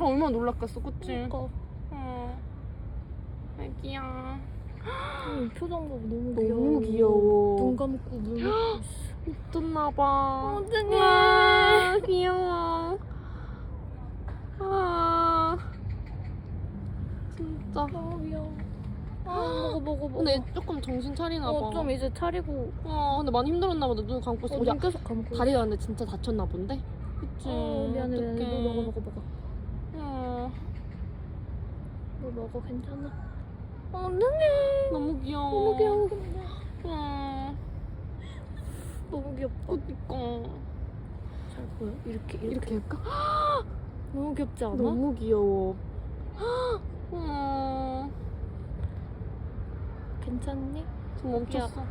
얼마나 놀랐겠어, 그치? 그러니까. 애기야. 이 표정 봐봐, 너무 너무 귀여워. 눈 감고 눈 감고 있어. 웃었나봐. 어떡해. 와, 귀여워. 아, 진짜. 너무 귀여워. 먹어. 근데 조금 정신 차리나봐. 좀 이제 차리고. 근데 많이 힘들었나봐. 눈 감고 있어. 눈 계속 감고. 다리가 근데 진짜 다쳤나 본데? 그치? 미안해. 어떡해. 너 먹어. 어, 너 먹어, 괜찮아. 어떡해. 너무 귀여워. 너무 귀여워, 근데. 너무 귀엽다. 그니까. 잘 보여? 이렇게 할까? 너무 귀엽지 않아? 너무 귀여워. 괜찮니? 지금 멈췄어.